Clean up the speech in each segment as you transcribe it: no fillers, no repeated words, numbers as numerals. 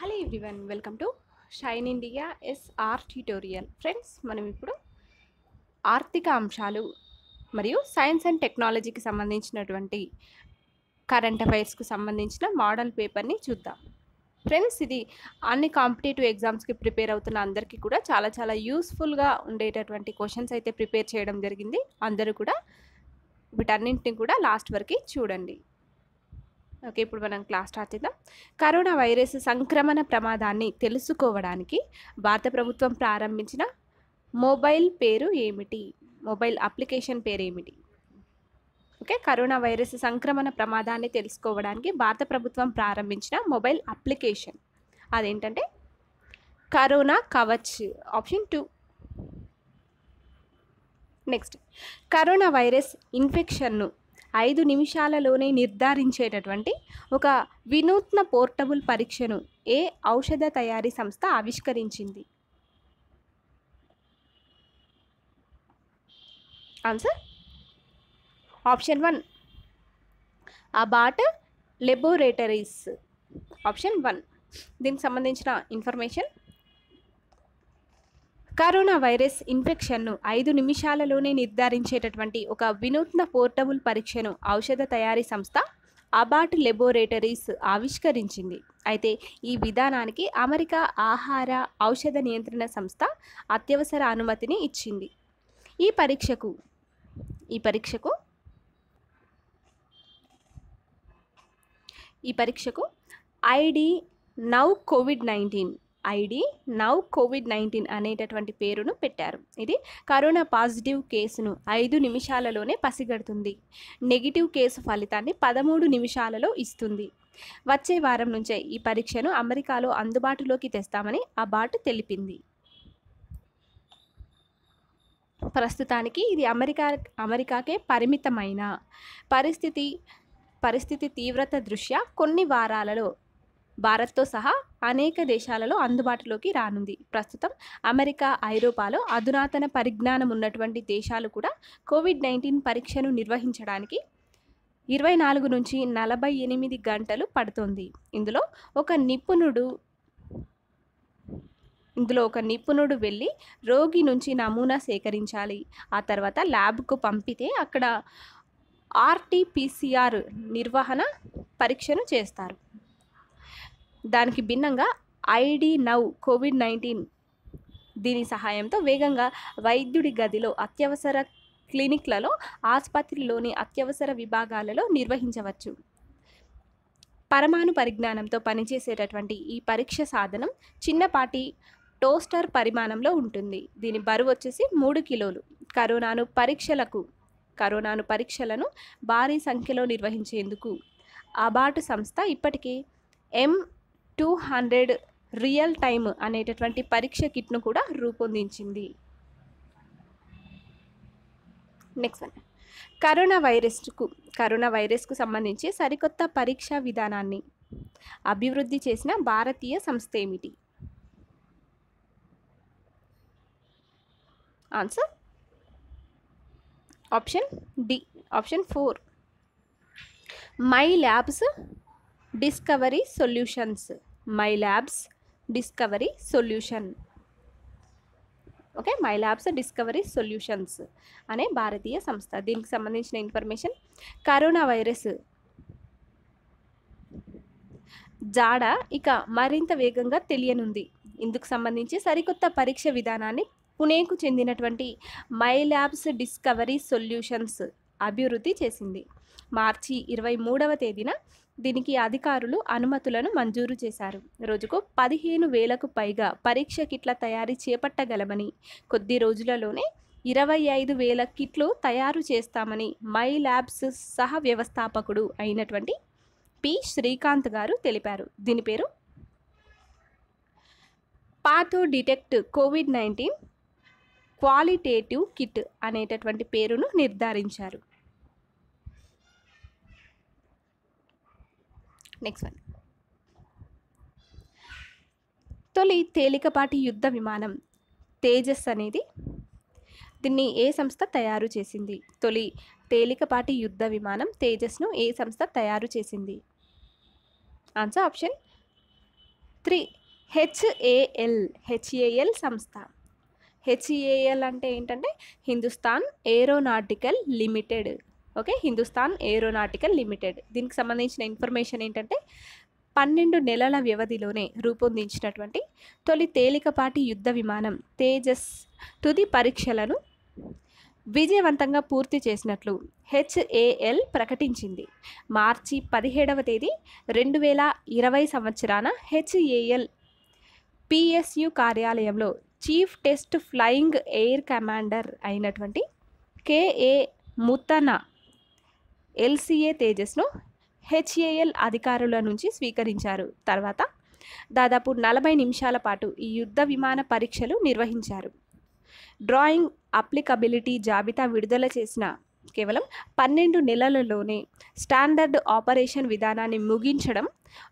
Hello everyone, welcome to shine India SR tutorial. Friends, మనం ఇప్పుడు ఆర్థిక అంశాలు మరియు సైన్స్ అండ్ టెక్నాలజీకి సంబంధించినటువంటి కరెంట్ అఫైర్స్కు సంబంధించిన మోడల్ పేపర్ని చూద్దాం. ఫ్రెండ్స్, ఇది అన్ని కాంపిటేటివ్ ఎగ్జామ్స్కి ప్రిపేర్ అవుతున్న అందరికీ కూడా చాలా చాలా యూస్ఫుల్గా ఉండేటటువంటి క్వశ్చన్స్ అయితే ప్రిపేర్ చేయడం జరిగింది. అందరూ కూడా వీటన్నింటిని కూడా లాస్ట్ వరకు చూడండి. ఓకే, ఇప్పుడు మనం క్లాస్ స్టార్ట్ చేద్దాం. కరోనా వైరస్ సంక్రమణ ప్రమాదాన్ని తెలుసుకోవడానికి భారత ప్రభుత్వం ప్రారంభించిన మొబైల్ పేరు ఏమిటి? మొబైల్ అప్లికేషన్ పేరు ఏమిటి? ఓకే, కరోనా వైరస్ సంక్రమణ ప్రమాదాన్ని తెలుసుకోవడానికి భారత ప్రభుత్వం ప్రారంభించిన మొబైల్ అప్లికేషన్ అదేంటంటే Corona Kavach, option 2. Next, corona virus ఇన్ఫెక్షన్ను 5 నిమిషాలలోనే నిర్ధారించేటటువంటి ఒక వినూత్న పోర్టబుల్ పరీక్షను ఏ ఔషధ తయారీ సంస్థ ఆవిష్కరించింది? Answer option 1, Abbott laboratories. Option 1. దీనికి సంబంధించిన ఇన్ఫర్మేషన్: కరోనా వైరస్ ఇన్ఫెక్షన్ను 5 నిమిషాలలోనే నిర్ధారించేటటువంటి ఒక వినూత్న పోర్టబుల్ పరీక్షను ఔషధ తయారీ సంస్థ అబాట్ లెబొరేటరీస్ ఆవిష్కరించింది. అయితే ఈ విధానానికి అమెరికా ఆహార ఔషధ నియంత్రణ సంస్థ అత్యవసర అనుమతిని ఇచ్చింది. ఈ పరీక్షకు ఐడి నౌ కోవిడ్-19 అనేటటువంటి పేరును పెట్టారు. ఇది కరోనా పాజిటివ్ కేసును 5 నిమిషాలలోనే పసిగడుతుంది. నెగిటివ్ కేసు ఫలితాన్ని 13 నిమిషాలలో ఇస్తుంది. వచ్చే వారం నుంచే ఈ పరీక్షను అమెరికాలో అందుబాటులోకి తెస్తామని అబాట్ తెలిపింది. ప్రస్తుతానికి ఇది అమెరికాకే పరిమితమైన పరిస్థితి తీవ్రత దృష్ట్యా కొన్ని వారాలలో భారత్తో సహా అనేక దేశాలలో అందుబాటులోకి రానుంది. ప్రస్తుతం అమెరికా, ఐరోపాలో అధునాతన పరిజ్ఞానం ఉన్నటువంటి దేశాలు కూడా కోవిడ్-19 పరీక్షను నిర్వహించడానికి 24 నుంచి 48 గంటలు పడుతుంది. ఇందులో ఒక నిపుణుడు వెళ్ళి రోగి నుంచి నమూనా సేకరించాలి. ఆ తర్వాత ల్యాబ్కు పంపితే అక్కడ RT-PCR నిర్వహణ పరీక్షను చేస్తారు. దానికి భిన్నంగా ఐడి నౌ కోవిడ్-19 దీని సహాయంతో వేగంగా వైద్యుడి గదిలో, అత్యవసర క్లినిక్లలో, ఆసుపత్రిలోని అత్యవసర విభాగాలలో నిర్వహించవచ్చు. పరమాణు పరిజ్ఞానంతో పనిచేసేటటువంటి ఈ పరీక్ష సాధనం చిన్నపాటి టోస్టర్ పరిమాణంలో ఉంటుంది. దీని బరువు వచ్చేసి 3 కిలోలు. కరోనాను పరీక్షలను భారీ సంఖ్యలో నిర్వహించేందుకు అబాట్ సంస్థ ఇప్పటికే M200 రియల్ టైమ్ అనేటటువంటి పరీక్ష కిట్ను కూడా రూపొందించింది. నెక్స్ట్ వన్, కరోనా వైరస్కు సంబంధించి సరికొత్త పరీక్షా విధానాన్ని అభివృద్ధి చేసిన భారతీయ సంస్థ ఏమిటి? Answer option D, option 4, my labs discovery solution. Okay, my labs discovery solutions అనే భారతీయ సంస్థ. దీనికి సంబంధించిన ఇన్ఫర్మేషన్: కరోనా వైరస్ జాడ ఇక మరింత వేగంగా తెలియనుంది. ఇందుకు సంబంధించి సరికొత్త పరీక్ష విధానాన్ని పుణేకు చెందినటువంటి మై ల్యాబ్స్ డిస్కవరీ సొల్యూషన్స్ అభివృద్ధి చేసింది. మార్చి 23వ తేదీన దీనికి అధికారులు అనుమతులను మంజూరు చేశారు. రోజుకు 15,000కు పైగా పరీక్ష కిట్ల తయారీ చేపట్టగలమని, కొద్ది రోజులలోనే 25,000 కిట్లు తయారు చేస్తామని మై ల్యాబ్స్ సహ వ్యవస్థాపకుడు అయినటువంటి పి శ్రీకాంత్ గారు తెలిపారు. దీని పేరు పాథో డిటెక్ట్ కోవిడ్-19 క్వాలిటేటివ్ కిట్ అనేటటువంటి పేరును నిర్ధారించారు. నెక్స్ట్ వన్, తొలి తేలికపాటి యుద్ధ విమానం తేజస్ అనేది దీన్ని ఏ సంస్థ తయారు చేసింది? తొలి తేలికపాటి యుద్ధ విమానం తేజస్ను ఏ సంస్థ తయారు చేసింది? ఆన్సర్ ఆప్షన్ 3 హెచ్ఏఎల్ సంస్థ. హెచ్ఏఎల్ అంటే ఏంటంటే Hindustan aeronautical limited. Okay, Hindustan aeronautical limited. దీనికి సంబంధించిన ఇన్ఫర్మేషన్ ఏంటంటే 12 నెలల వ్యవధిలోనే రూపొందించినటువంటి తొలి తేలికపాటి యుద్ధ విమానం తేజస్ తుది పరీక్షలను విజయవంతంగా పూర్తి చేసినట్లు హెచ్ఏఎల్ ప్రకటించింది. మార్చి 17వ తేదీ 2020 సంవత్సరాన హెచ్ఏఎల్ పిఎస్యు కార్యాలయంలో chief test flying air commander అయినటువంటి కేఏ ముతనా ఎల్సిఏ తేజస్ను హెచ్ఏఎల్ అధికారుల నుంచి స్వీకరించారు. తర్వాత దాదాపు 40 నిమిషాల పాటు ఈ యుద్ధ విమాన పరీక్షలు నిర్వహించారు. డ్రాయింగ్ అప్లికబిలిటీ జాబితా విడుదల చేసిన కేవలం 12 నెలలలోనే స్టాండర్డ్ ఆపరేషన్ విధానాన్ని ముగించడం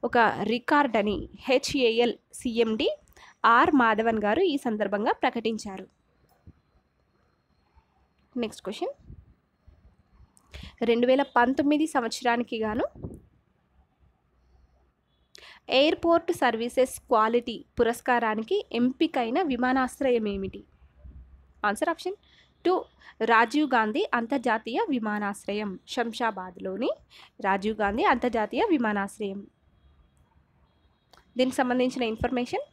ఒక రికార్డ్ అని హెచ్ఏఎల్ సిఎండి ఆర్ మాధవన్ గారు ఈ సందర్భంగా ప్రకటించారు. నెక్స్ట్ క్వశ్చన్, 2019 సంవత్సరానికి గాను ఎయిర్పోర్ట్ సర్వీసెస్ క్వాలిటీ పురస్కారానికి ఎంపికైన విమానాశ్రయం ఏమిటి? ఆన్సర్ ఆప్షన్ 2 రాజీవ్ గాంధీ అంతర్జాతీయ విమానాశ్రయం. శంషాబాద్లోని రాజీవ్ గాంధీ అంతర్జాతీయ విమానాశ్రయం. దీనికి సంబంధించిన ఇన్ఫర్మేషన్,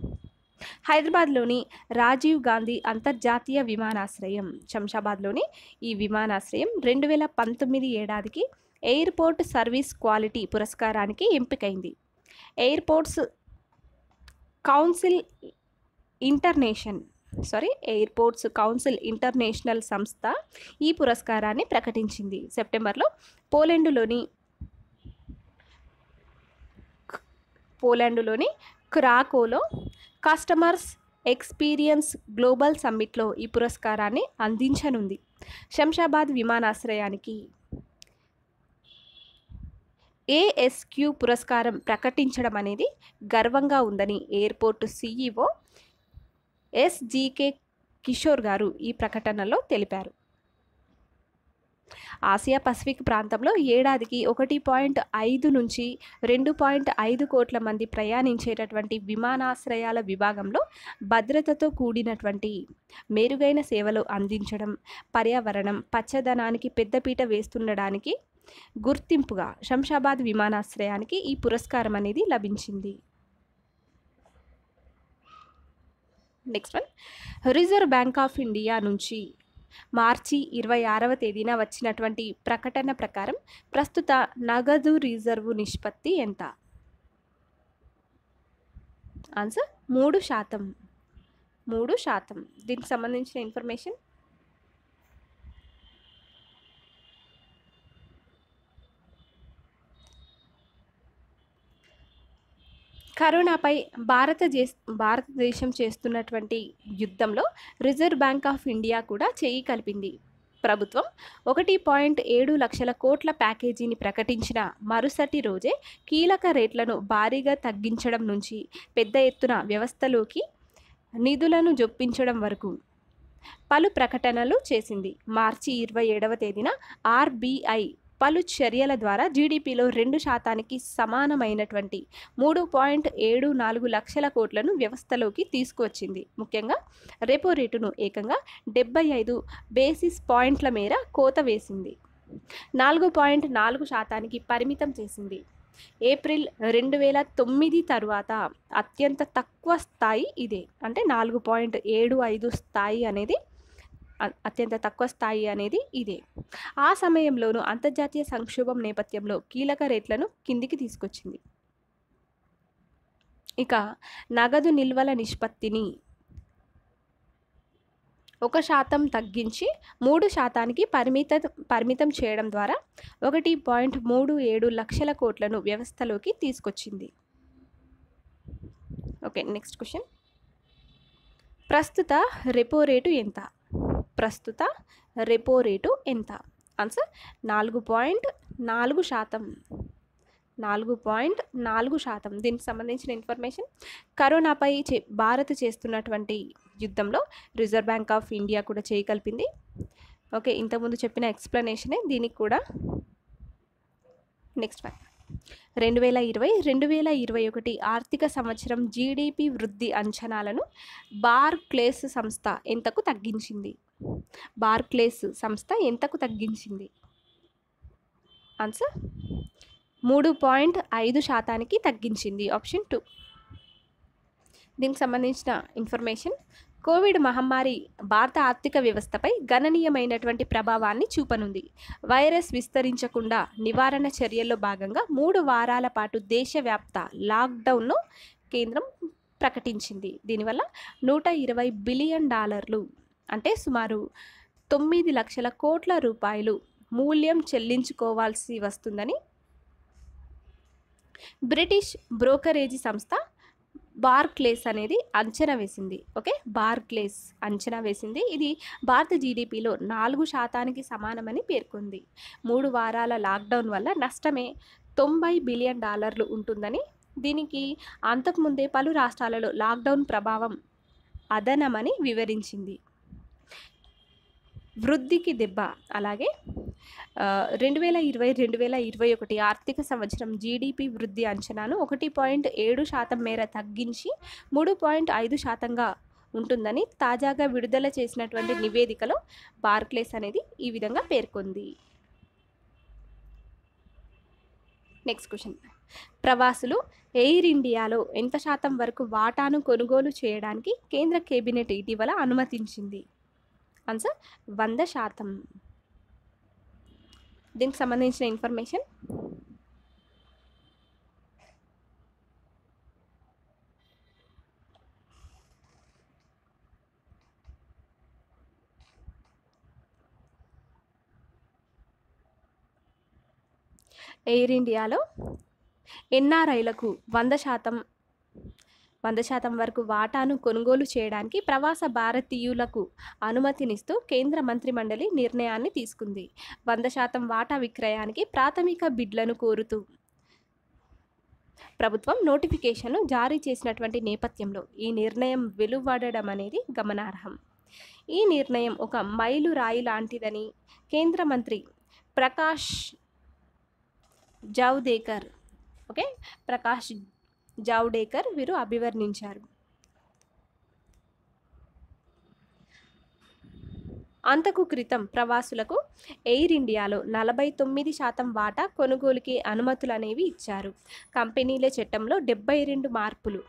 హైదరాబాద్లోని రాజీవ్ గాంధీ అంతర్జాతీయ విమానాశ్రయం శంషాబాద్లోని ఈ విమానాశ్రయం 2019 ఏడాదికి ఎయిర్పోర్ట్ సర్వీస్ క్వాలిటీ పురస్కారానికి ఎంపికైంది. ఎయిర్పోర్ట్స్ కౌన్సిల్ ఇంటర్నేషనల్ సంస్థ ఈ పురస్కారాన్ని ప్రకటించింది. సెప్టెంబర్లో పోలాండులోని క్రాకోలో కస్టమర్స్ ఎక్స్పీరియన్స్ గ్లోబల్ సమ్మిట్లో ఈ పురస్కారాన్ని అందించనుంది. శంషాబాద్ విమానాశ్రయానికి ఏఎస్క్యూ పురస్కారం ప్రకటించడం అనేది గర్వంగా ఉందని ఎయిర్పోర్ట్ సిఇఓ ఎస్జికే కిషోర్ గారు ఈ ప్రకటనలో తెలిపారు. ఆసియా పసిఫిక్ ప్రాంతంలో ఏడాదికి 1.5 నుంచి 2.5 కోట్ల మంది ప్రయాణించేటటువంటి విమానాశ్రయాల విభాగంలో భద్రతతో కూడినటువంటి మెరుగైన సేవలు అందించడం, పర్యావరణం పచ్చదనానికి పెద్దపీట వేస్తుండడానికి గుర్తింపుగా శంషాబాద్ విమానాశ్రయానికి ఈ పురస్కారం అనేది లభించింది. Next one, reserve bank of India నుంచి మార్చి 26వ తేదీన వచ్చినటువంటి ప్రకటన ప్రకారం ప్రస్తుత నగదు రిజర్వు నిష్పత్తి ఎంత? ఆన్సర్ 3%. 3%. దీనికి సంబంధించిన ఇన్ఫర్మేషన్, కరోనాపై భారతదేశం చేస్తున్నటువంటి యుద్ధంలో రిజర్వ్ బ్యాంక్ ఆఫ్ ఇండియా కూడా చేయి కలిపింది. ప్రభుత్వం 1.7 లక్షల కోట్ల ప్యాకేజీని ప్రకటించిన మరుసటి రోజే కీలక రేట్లను భారీగా తగ్గించడం నుంచి పెద్ద ఎత్తున వ్యవస్థలోకి నిధులను జొప్పించడం వరకు పలు ప్రకటనలు చేసింది. మార్చి 27వ తేదీన ఆర్బీఐ పలు చర్యల ద్వారా జీడిపిలో 2% సమానమైనటువంటి 3.74 లక్షల కోట్లను వ్యవస్థలోకి తీసుకువచ్చింది. ముఖ్యంగా రెపో రేటును ఏకంగా 75 బేసిస్ పాయింట్ల మేర కోత వేసింది. 4.4% పరిమితం చేసింది. ఏప్రిల్ 2009 తరువాత అత్యంత తక్కువ స్థాయి ఇదే. అంటే 4.75 స్థాయి అనేది అత్యంత తక్కువ స్థాయి అనేది ఇదే. ఆ సమయంలోనూ అంతర్జాతీయ సంక్షోభం నేపథ్యంలో కీలక రేట్లను కిందికి తీసుకొచ్చింది. ఇక నగదు నిల్వల నిష్పత్తిని 1% తగ్గించి 3%కి పరిమితం చేయడం ద్వారా 1.37 లక్షల కోట్లను వ్యవస్థలోకి తీసుకొచ్చింది. ఓకే, నెక్స్ట్ క్వశ్చన్, ప్రస్తుత రెపో రేటు ఎంత? ప్రస్తుత రెపో రేటు ఎంత? ఆన్సర్ 4.4%. 4.4%. దీనికి సంబంధించిన ఇన్ఫర్మేషన్, కరోనాపై భారత్ చేస్తున్నటువంటి యుద్ధంలో రిజర్వ్ బ్యాంక్ ఆఫ్ ఇండియా కూడా చేయి కలిపింది. ఓకే, ఇంతకుముందు చెప్పిన ఎక్స్ప్లెనేషనే దీనికి కూడా. నెక్స్ట్ వన్, 2020-2021 ఆర్థిక సంవత్సరం జీడిపి వృద్ధి అంచనాలను బార్క్లేస్ సంస్థ ఎంతకు తగ్గించింది? బార్క్లేస్ సంస్థ ఎంతకు తగ్గించింది? ఆన్సర్ 3.5% తగ్గించింది. ఆప్షన్ 2. దీనికి సంబంధించిన ఇన్ఫర్మేషన్, కోవిడ్ మహమ్మారి భారత ఆర్థిక వ్యవస్థపై గణనీయమైనటువంటి ప్రభావాన్ని చూపనుంది. వైరస్ విస్తరించకుండా నివారణ చర్యల్లో భాగంగా 3 వారాల పాటు దేశవ్యాప్త లాక్డౌన్ను కేంద్రం ప్రకటించింది. దీనివల్ల $120 బిలియన్ అంటే సుమారు 9 లక్షల కోట్ల రూపాయలు మూల్యం చెల్లించుకోవాల్సి వస్తుందని బ్రిటిష్ బ్రోకరేజీ సంస్థ బార్క్లేస్ అనేది అంచనా వేసింది. ఓకే, బార్క్లేస్ అంచనా వేసింది. ఇది భారత జీడిపిలో 4% సమానమని పేర్కొంది. 3 వారాల లాక్డౌన్ వల్ల నష్టమే $90 బిలియన్ ఉంటుందని, దీనికి అంతకుముందే పలు రాష్ట్రాలలో లాక్డౌన్ ప్రభావం అదనమని వివరించింది. వృద్ధికి దెబ్బ. అలాగే 2020-2021 ఆర్థిక సంవత్సరం జీడిపి వృద్ధి అంచనాను 1.7% మేర తగ్గించి 3.5%గా ఉంటుందని తాజాగా విడుదల చేసినటువంటి నివేదికలో బార్క్లేస్ అనేది ఈ విధంగా పేర్కొంది. నెక్స్ట్ క్వశ్చన్, ప్రవాసులు ఎయిర్ ఇండియాలో ఎంత శాతం వరకు వాటాను కొనుగోలు చేయడానికి కేంద్ర కేబినెట్ ఇటీవల అనుమతించింది? ఆన్సర్ 100%. దీనికి సంబంధించిన ఇన్ఫర్మేషన్, ఎయిర్ ఇండియాలో ఎన్ఆర్ఐలకు 100% వరకు వాటాను కొనుగోలు చేయడానికి ప్రవాస భారతీయులకు అనుమతినిస్తూ కేంద్ర మంత్రిమండలి నిర్ణయాన్ని తీసుకుంది. 100% వాటా విక్రయానికి ప్రాథమిక బిడ్లను కోరుతూ ప్రభుత్వం నోటిఫికేషన్ను జారీ చేసినటువంటి నేపథ్యంలో ఈ నిర్ణయం వెలువడడం అనేది గమనార్హం. ఈ నిర్ణయం ఒక మైలురాయి లాంటిదని కేంద్ర మంత్రి ప్రకాష్ జావ్డేకర్ వీరు అభివర్ణించారు. అంతకు క్రితం ప్రవాసులకు ఎయిర్ ఇండియాలో 49% వాటా కొనుగోలుకి అనుమతులు అనేవి ఇచ్చారు. కంపెనీల చట్టంలో 72 మార్పులు.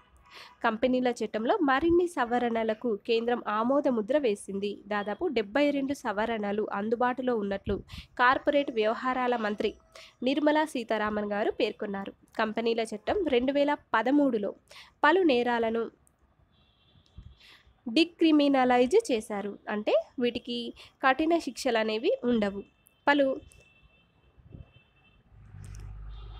కంపెనీల చట్టంలో మరిన్ని సవరణలకు కేంద్రం ఆమోద ముద్ర వేసింది. దాదాపు 72 సవరణలు అందుబాటులో ఉన్నట్లు కార్పొరేట్ వ్యవహారాల మంత్రి నిర్మలా సీతారామన్ గారు పేర్కొన్నారు. కంపెనీల చట్టం 2013లో పలు నేరాలను డిక్రిమినలైజ్ చేశారు. అంటే వీటికి కఠిన శిక్షలు అనేవి ఉండవు. పలు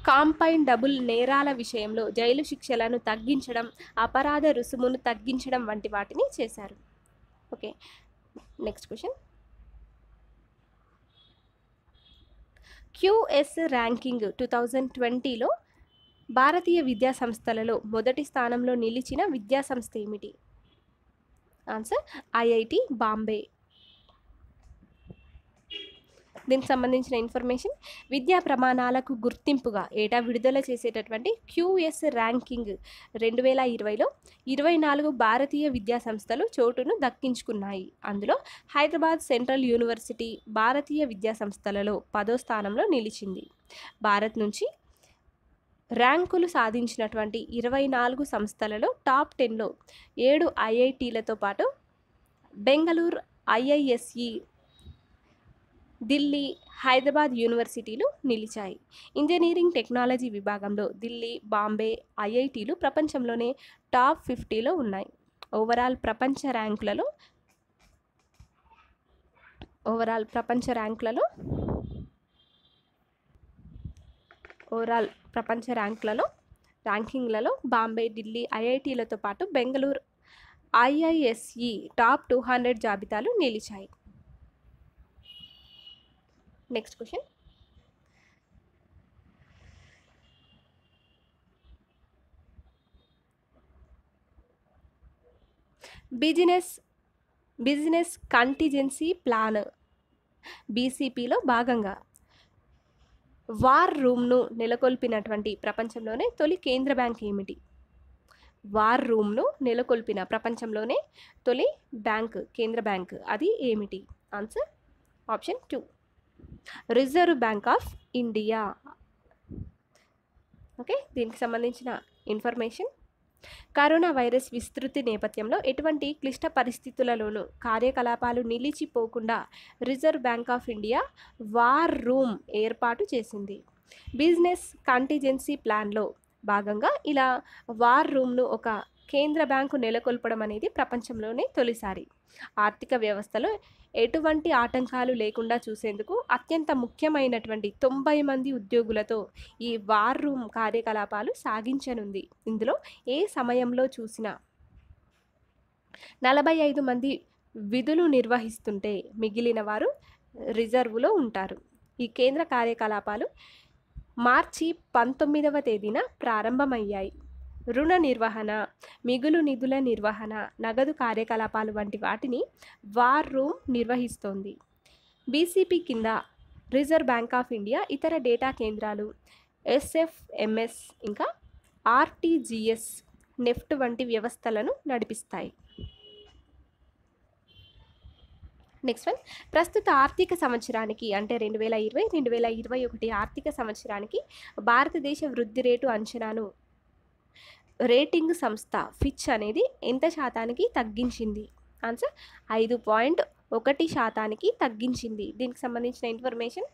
కాంపౌండబుల్ నేరాల విషయంలో జైలు శిక్షలను తగ్గించడం, అపరాధ రుసుమును తగ్గించడం వంటి వాటిని చేశారు. Okay, next question, QS ranking 2020లో భారతీయ విద్యా సంస్థలలో మొదటి స్థానంలో నిలిచిన విద్యా సంస్థ ఏమిటి? Answer IIT Bombay. దీనికి సంబంధించిన ఇన్ఫర్మేషన్, విద్యా ప్రమాణాలకు గుర్తింపుగా ఏటా విడుదల చేసేటటువంటి QS ర్యాంకింగ్ 2020లో 24 భారతీయ విద్యా సంస్థలు చోటును దక్కించుకున్నాయి. అందులో హైదరాబాద్ సెంట్రల్ యూనివర్సిటీ భారతీయ విద్యా సంస్థలలో 10వ స్థానంలో నిలిచింది. భారత్ నుంచి ర్యాంకులు సాధించినటువంటి 24 సంస్థలలో టాప్ 10లో 7 IITలతో పాటు బెంగళూరు IISE, ఢిల్లీ, హైదరాబాద్ యూనివర్సిటీలు నిలిచాయి. ఇంజనీరింగ్ టెక్నాలజీ విభాగంలో ఢిల్లీ, బాంబే IITలు ప్రపంచంలోనే టాప్ 50లో ఉన్నాయి. ఓవరాల్ ప్రపంచ ర్యాంకింగ్లలో బాంబే, ఢిల్లీ IITలతో పాటు బెంగళూరు IISE టాప్ 200 జాబితాలు నిలిచాయి. Next question, business contingency plan BCPలో భాగంగా వార్ రూమ్ను నెలకొల్పినటువంటి ప్రపంచంలోనే తొలి కేంద్ర బ్యాంక్ ఏమిటి? వార్ రూమ్ను నెలకొల్పిన ప్రపంచంలోనే తొలి కేంద్ర బ్యాంక్ అది ఏమిటి? Answer option 2, reserve bank of India. Okay, దీనికి సంబంధించిన ఇన్ఫర్మేషన్. కరోనా వైరస్ విస్తృతి నేపథ్యంలో ఎటువంటి క్లిష్ట పరిస్థితులలోనూ కార్యకలాపాలు నిలిచిపోకుండా reserve bank of India war room ఏర్పాటు చేసింది. బిజినెస్ కంటిజెన్సీ ప్లాన్లో భాగంగా ఇలా వార్ రూమ్ను ఒక కేంద్ర బ్యాంకు నెలకొల్పడం అనేది ప్రపంచంలోనే తొలిసారి. ఆర్థిక వ్యవస్థలో ఎటువంటి ఆటంకాలు లేకుండా చూసేందుకు అత్యంత ముఖ్యమైనటువంటి 90 మంది ఉద్యోగులతో ఈ వార్ రూమ్ కార్యకలాపాలు సాగించనుంది. ఇందులో ఏ సమయంలో చూసినా 45 మంది విధులు నిర్వహిస్తుంటే మిగిలిన వారు రిజర్వులో ఉంటారు. ఈ కేంద్ర కార్యకలాపాలు మార్చి 19వ తేదీన ప్రారంభమయ్యాయి. రుణ నిర్వహణ, మిగులు నిధుల నిర్వహణ, నగదు కార్యకలాపాలు వంటి వాటిని వార్ రూమ్ నిర్వహిస్తోంది. బీసీపీ కింద రిజర్వ్ బ్యాంక్ ఆఫ్ ఇండియా ఇతర డేటా కేంద్రాలు ఎస్ఎఫ్ఎంఎస్ ఇంకా ఆర్టీజీఎస్, నెఫ్ట్ వంటి వ్యవస్థలను నడిపిస్తాయి. నెక్స్ట్ వన్, ప్రస్తుత ఆర్థిక సంవత్సరానికి అంటే 2020-2021 ఆర్థిక సంవత్సరానికి భారతదేశ వృద్ధి రేటు అంచనాను రేటింగ్ సంస్థ ఫిచ్ అనేది ఎంత శాతానికి తగ్గించింది? ఆన్సర్ 5.1% తగ్గించింది. దీనికి సంబంధించిన ఇన్ఫర్మేషన్.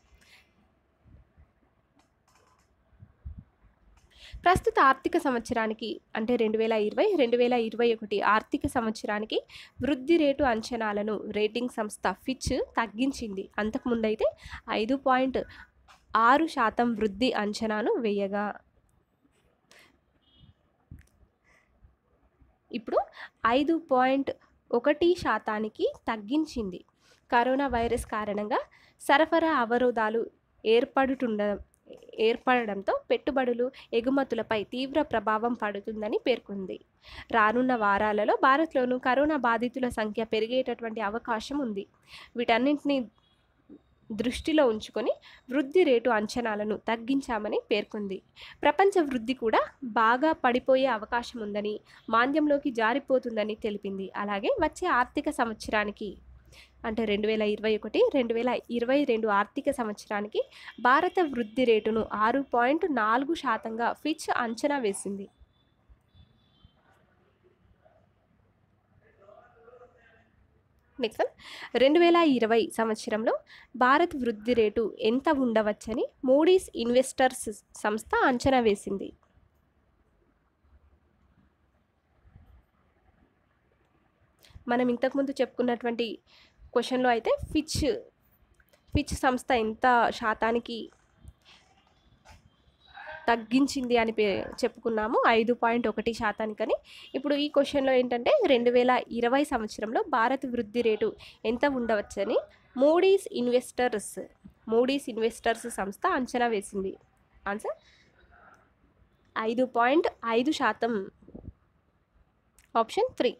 ప్రస్తుత ఆర్థిక సంవత్సరానికి అంటే 2020-2021 ఆర్థిక సంవత్సరానికి వృద్ధి రేటు అంచనాలను రేటింగ్ సంస్థ ఫిచ్ తగ్గించింది. అంతకుముందైతే 5.6% వృద్ధి అంచనాను వేయగా ఇప్పుడు 5.1% తగ్గించింది. కరోనా వైరస్ కారణంగా సరఫరా అవరోధాలు ఏర్పడడంతో పెట్టుబడులు, ఎగుమతులపై తీవ్ర ప్రభావం పడుతుందని పేర్కొంది. రానున్న వారాలలో భారత్లోనూ కరోనా బాధితుల సంఖ్య పెరిగేటటువంటి అవకాశం ఉంది. వీటన్నింటినీ దృష్టిలో ఉంచుకొని వృద్ధి రేటు అంచనాలను తగ్గించామని పేర్కొంది. ప్రపంచ వృద్ధి కూడా బాగా పడిపోయే అవకాశం ఉందని, మాంద్యంలోకి జారిపోతుందని తెలిపింది. అలాగే వచ్చే ఆర్థిక సంవత్సరానికి అంటే 2021-2022 ఆర్థిక సంవత్సరానికి భారత వృద్ధి రేటును 6.4%గా ఫిచ్ అంచనా వేసింది. నెక్స్ట్ 2020 సంవత్సరంలో భారత్ వృద్ధి రేటు ఎంత ఉండవచ్చని మూడీస్ ఇన్వెస్టర్స్ సంస్థ అంచనా వేసింది. మనం ఇంతకుముందు చెప్పుకున్నటువంటి క్వశ్చన్లో అయితే ఫిచ్ సంస్థ ఎంత శాతానికి తగ్గించింది అని చెప్పుకున్నాము, 5.1%. ఇప్పుడు ఈ క్వశ్చన్లో ఏంటంటే 2020 సంవత్సరంలో భారత్ వృద్ధి రేటు ఎంత ఉండవచ్చని మూడీస్ ఇన్వెస్టర్స్ సంస్థ అంచనా వేసింది. Answer 5.5%, option 3.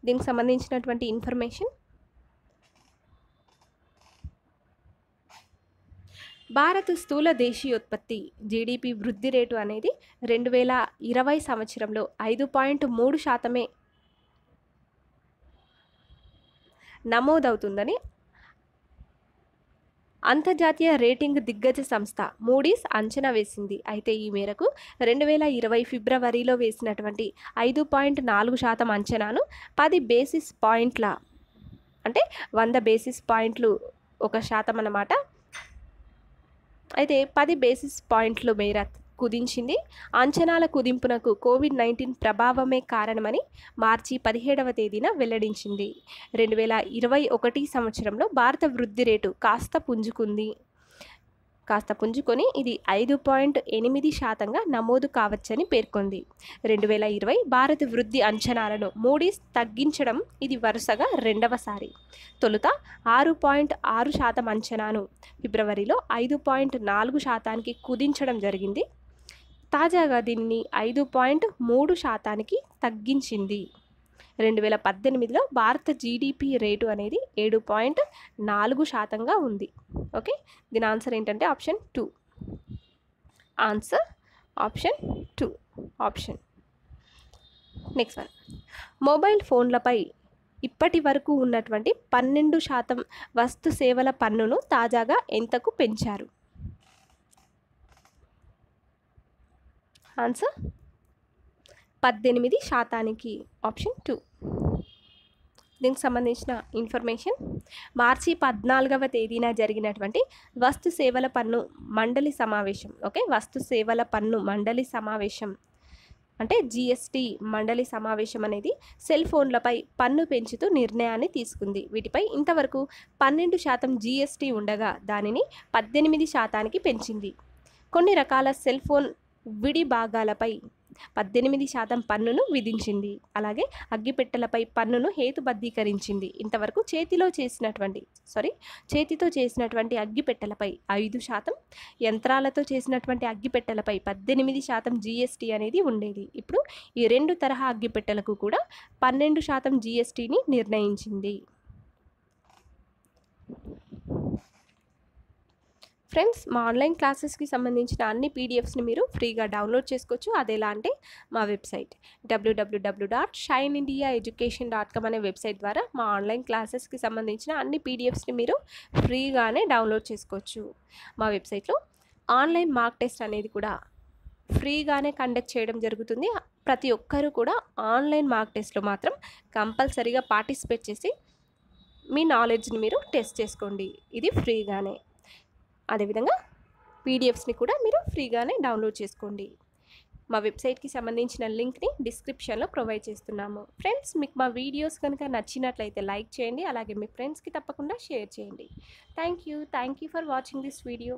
దీనికి సంబంధించినటువంటి ఇన్ఫర్మేషన్. భారత్ స్థూల దేశీయోత్పత్తి జీడిపి వృద్ధి రేటు అనేది 2020 సంవత్సరంలో 5.3% నమోదవుతుందని అంతర్జాతీయ రేటింగ్ దిగ్గజ సంస్థ మూడీస్ అంచనా వేసింది. అయితే ఈ మేరకు 2020 ఫిబ్రవరిలో వేసినటువంటి 5.4% అంచనాను 10 బేసిస్ పాయింట్ల అంటే 100 బేసిస్ పాయింట్లు 1% అన్నమాట. అయితే 10 బేసిస్ పాయింట్ల మేర కుదించింది. అంచనాల కుదింపునకు కోవిడ్-19 ప్రభావమే కారణమని మార్చి 17వ తేదీన వెల్లడించింది. 2021 సంవత్సరంలో భారత వృద్ధి రేటు కాస్త పుంజుకొని ఇది 5.8%గా నమోదు కావచ్చని పేర్కొంది. 2020 భారత వృద్ధి అంచనాలను మూడీస్ తగ్గించడం ఇది వరుసగా రెండవసారి. తొలుత 6.6% అంచనాను ఫిబ్రవరిలో 5.4%కి కుదించడం జరిగింది. తాజాగా దీనిని 5.3%కి తగ్గించింది. 2018లో భారత జీడిపి రేటు అనేది 7.4%గా ఉంది. ఓకే, దీని ఆన్సర్ ఏంటంటే option 2. Answer option 2 option. Next one, mobile ఫోన్లపై ఇప్పటి వరకు ఉన్నటువంటి 12% వస్తు సేవల పన్నును తాజాగా ఎంతకు పెంచారు? ఆన్సర్ 18%. ఆప్షన్ 2. దీనికి సంబంధించిన ఇన్ఫర్మేషన్, మార్చి 14వ తేదీన జరిగినటువంటి వస్తు సేవల పన్ను మండలి సమావేశం, ఓకే, వస్తు సేవల పన్ను మండలి సమావేశం అంటే జిఎస్టీ మండలి సమావేశం అనేది సెల్ ఫోన్లపై పన్ను పెంచుతూ నిర్ణయాన్ని తీసుకుంది. వీటిపై ఇంతవరకు 12% జిఎస్టీ ఉండగా దానిని 18%కి పెంచింది. కొన్ని రకాల సెల్ ఫోన్ విడి భాగాలపై 18% పన్నును విధించింది. అలాగే అగ్గిపెట్టెలపై పన్నును హేతుబద్ధీకరించింది. ఇంతవరకు చేతితో చేసినటువంటి అగ్గిపెట్టెలపై 5%, యంత్రాలతో చేసినటువంటి అగ్గిపెట్టెలపై 18% జిఎస్టీ అనేది ఉండేది. ఇప్పుడు ఈ 2 తరహా అగ్గిపెట్టెలకు కూడా 12% జిఎస్టీని నిర్ణయించింది. ఫ్రెండ్స్, మా ఆన్లైన్ క్లాసెస్కి సంబంధించిన అన్ని పీడిఎఫ్స్ని మీరు ఫ్రీగా డౌన్లోడ్ చేసుకోవచ్చు. అదేలా అంటే మా వెబ్సైట్ www.shineindiaeducation.com అనే వెబ్సైట్ ద్వారా మా ఆన్లైన్ క్లాసెస్కి సంబంధించిన అన్ని పీడిఎఫ్స్ని మీరు ఫ్రీగానే డౌన్లోడ్ చేసుకోవచ్చు. మా వెబ్సైట్లో ఆన్లైన్ మార్క్ టెస్ట్ అనేది కూడా ఫ్రీగానే కండక్ట్ చేయడం జరుగుతుంది. ప్రతి ఒక్కరూ కూడా ఆన్లైన్ మార్క్ టెస్ట్లో మాత్రం కంపల్సరీగా పార్టిసిపేట్ చేసి మీ నాలెడ్జ్ని మీరు టెస్ట్ చేసుకోండి. ఇది ఫ్రీగానే. అదేవిధంగా పీడిఎఫ్స్ని కూడా మీరు ఫ్రీగానే డౌన్లోడ్ చేసుకోండి. మా వెబ్సైట్కి సంబంధించిన లింక్ని డిస్క్రిప్షన్లో ప్రొవైడ్ చేస్తున్నాము. ఫ్రెండ్స్, మీకు మా వీడియోస్ కనుక నచ్చినట్లయితే లైక్ చేయండి. అలాగే మీ ఫ్రెండ్స్కి తప్పకుండా షేర్ చేయండి. Thank you for watching this video.